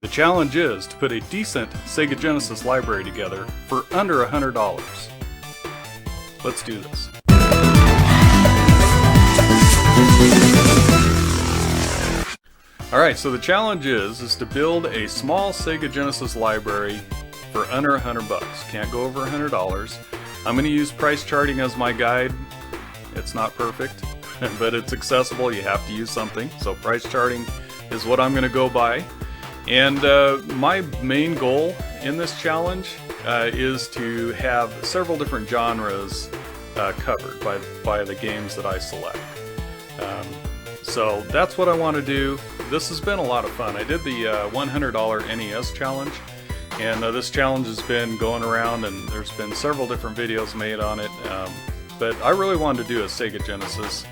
The challenge is to put a decent Sega Genesis library together for under $100. Let's do this. Alright, so the challenge is to build a small Sega Genesis library for under $100. Can't go over $100. I'm going to use price charting as my guide. It's not perfect, but it's accessible. You have to use something. So price charting is what I'm going to go by. And my main goal in this challenge is to have several different genres covered by the games that I select. So that's what I want to do. This has been a lot of fun. I did the $100 NES challenge, and this challenge has been going around, and there's been several different videos made on it. But I really wanted to do a Sega Genesis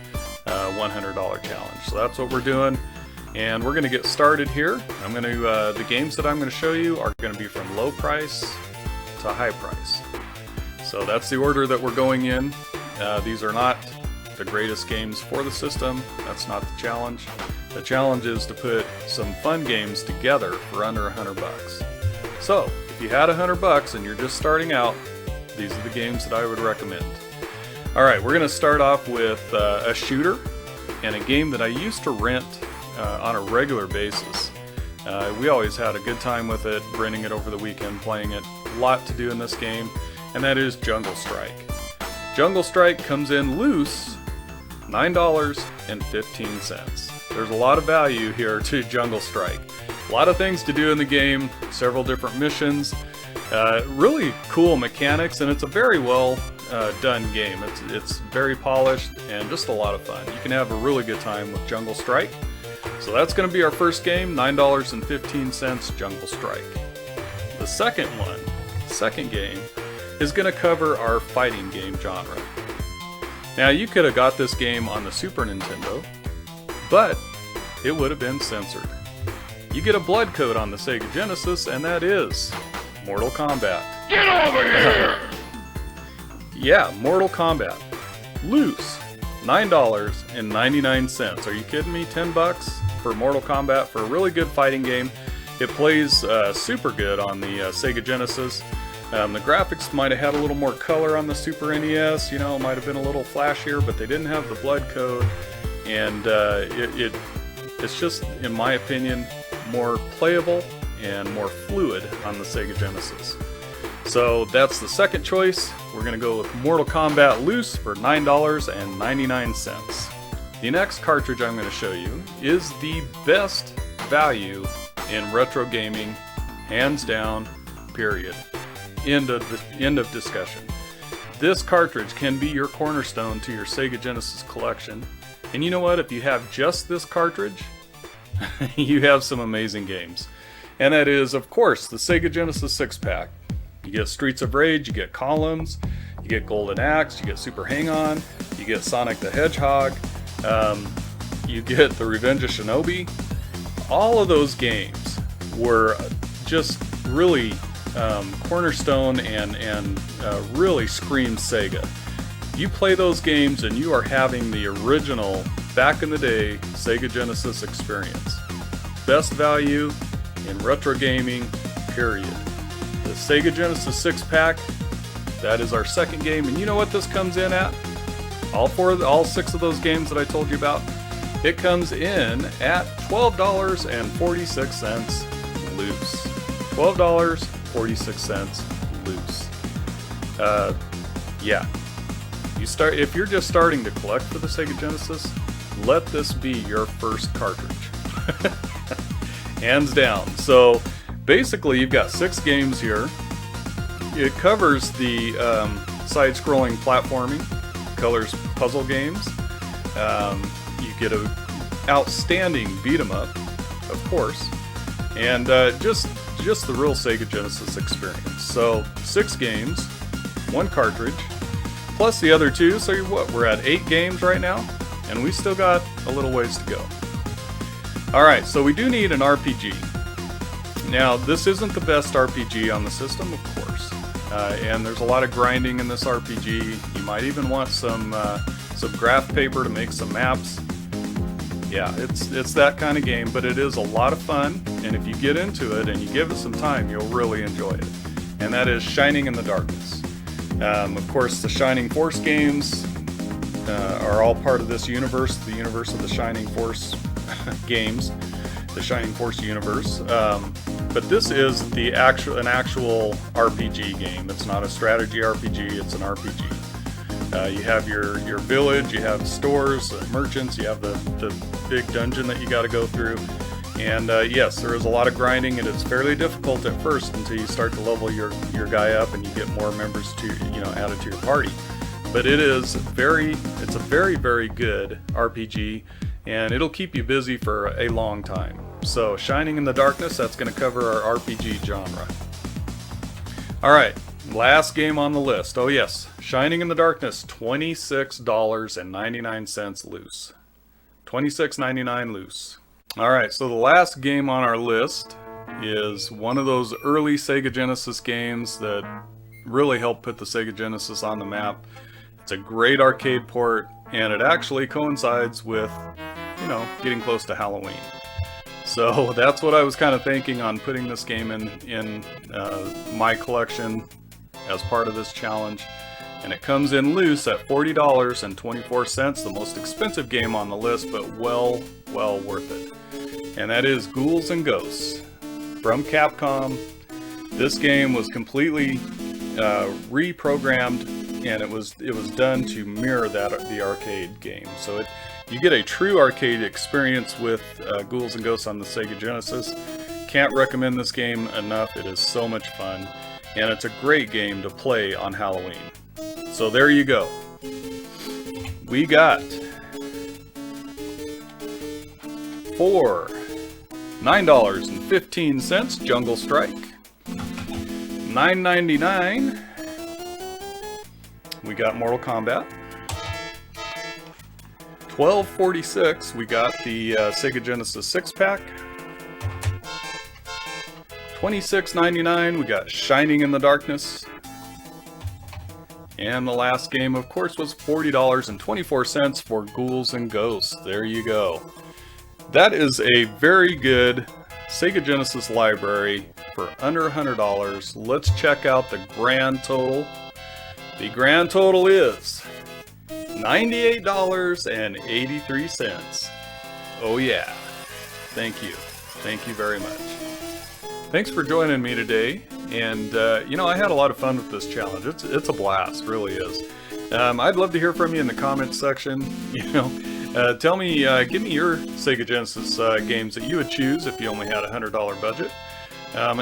$100 challenge, so that's what we're doing. And we're going to get started here. The games that I'm going to show you are going to be from low price to high price. So that's the order that we're going in. These are not the greatest games for the system. That's not the challenge. The challenge is to put some fun games together for under $100. So if you had $100 and you're just starting out, these are the games that I would recommend. Alright, we're going to start off with a shooter and a game that I used to rent on a regular basis. We always had a good time with it, renting it over the weekend, playing it. A lot to do in this game, and that is Jungle Strike. Jungle Strike comes in loose $9.15. There's a lot of value here to Jungle Strike. A lot of things to do in the game, several different missions, really cool mechanics, and it's a very well done game. It's very polished and just a lot of fun. You can have a really good time with Jungle Strike. So that's going to be our first game, $9.15 Jungle Strike. The second game, is going to cover our fighting game genre. Now you could have got this game on the Super Nintendo, but it would have been censored. You get a blood code on the Sega Genesis, and that is Mortal Kombat. Get over here! Yeah, Mortal Kombat. Loose, $9.99. Are you kidding me? $10 for Mortal Kombat for a really good fighting game. It plays super good on the Sega Genesis. The graphics might have had a little more color on the Super NES, you know, it might have been a little flashier, but they didn't have the blood code, and it's just, in my opinion, more playable and more fluid on the Sega Genesis. So that's the second choice. We're going to go with Mortal Kombat Loose for $9.99. The next cartridge I'm going to show you is the best value in retro gaming, hands down, period. End of discussion. This cartridge can be your cornerstone to your Sega Genesis collection. And you know what? If you have just this cartridge, you have some amazing games. And that is, of course, the Sega Genesis 6-pack. You get Streets of Rage, you get Columns, you get Golden Axe, you get Super Hang-On, you get Sonic the Hedgehog, you get The Revenge of Shinobi. All of those games were just really cornerstone and really screamed Sega. You play those games and you are having the original, back in the day, Sega Genesis experience. Best value in retro gaming, period. The Sega Genesis 6-pack, that is our second game, and you know what this comes in at? All six of those games that I told you about, it comes in at $12.46 loose. $12.46 loose. Yeah. If you're just starting to collect for the Sega Genesis, let this be your first cartridge. Hands down. So basically you've got 6 games here. It covers the side-scrolling platforming, colors puzzle games. You get an outstanding beat-em-up, of course, and just the real Sega Genesis experience. So 6 games, 1 cartridge, plus the other 2. So we're at 8 games right now, and we still got a little ways to go. Alright, so we do need an RPG. Now, this isn't the best RPG on the system, of course, and there's a lot of grinding in this RPG. You might even want some graph paper to make some maps. Yeah, it's that kind of game, but it is a lot of fun, and if you get into it and you give it some time, you'll really enjoy it. And that is Shining in the Darkness. Of course, the Shining Force games are all part of this universe, the universe of the Shining Force games, the Shining Force universe. But this is an actual RPG game. It's not a strategy RPG, it's an RPG. You have your village, you have stores, merchants, you have the big dungeon that you got to go through. And yes, there is a lot of grinding, and it's fairly difficult at first until you start to level your guy up and you get more members to added to your party. But it's a very, very good RPG, and it'll keep you busy for a long time. So Shining in the Darkness, that's going to cover our RPG genre. Alright, last game on the list. Oh yes, Shining in the Darkness, $26.99 loose. $26.99 loose. Alright, so the last game on our list is one of those early Sega Genesis games that really helped put the Sega Genesis on the map. It's a great arcade port, and it actually coincides with, getting close to Halloween. So that's what I was kind of thinking on putting this game in my collection as part of this challenge. And it comes in loose at $40.24, the most expensive game on the list, but well worth it. And that is Ghouls and Ghosts from Capcom. This game was completely reprogrammed, and it was done to mirror the arcade game. So you get a true arcade experience with Ghouls and Ghosts on the Sega Genesis. Can't recommend this game enough. It is so much fun, and it's a great game to play on Halloween. So there you go. We got for $9.15 Jungle Strike, $9.99 we got Mortal Kombat, $12.46 we got the Sega Genesis 6-pack, $26.99 we got Shining in the Darkness, and the last game, of course, was $40.24 for Ghouls and Ghosts. There you go. That is a very good Sega Genesis library for under $100. Let's check out the grand total. The grand total is $98.83. Oh yeah. Thank you. Thank you very much. Thanks for joining me today. And, I had a lot of fun with this challenge. It's a blast, really is. I'd love to hear from you in the comments section. Tell me, give me your Sega Genesis games that you would choose if you only had a $100 budget.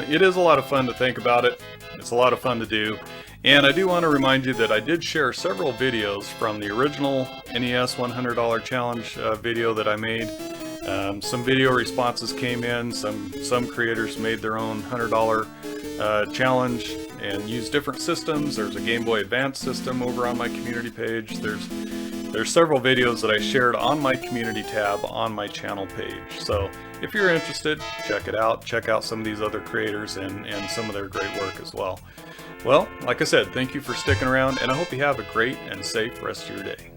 It is a lot of fun to think about it. It's a lot of fun to do. And I do want to remind you that I did share several videos from the original NES $100 challenge video that I made. Some video responses came in. Some creators made their own $100 challenge and used different systems. There's a Game Boy Advance system over on my community page. There's several videos that I shared on my community tab on my channel page. So if you're interested, check it out. Check out some of these other creators and some of their great work as well. Well, like I said, thank you for sticking around, and I hope you have a great and safe rest of your day.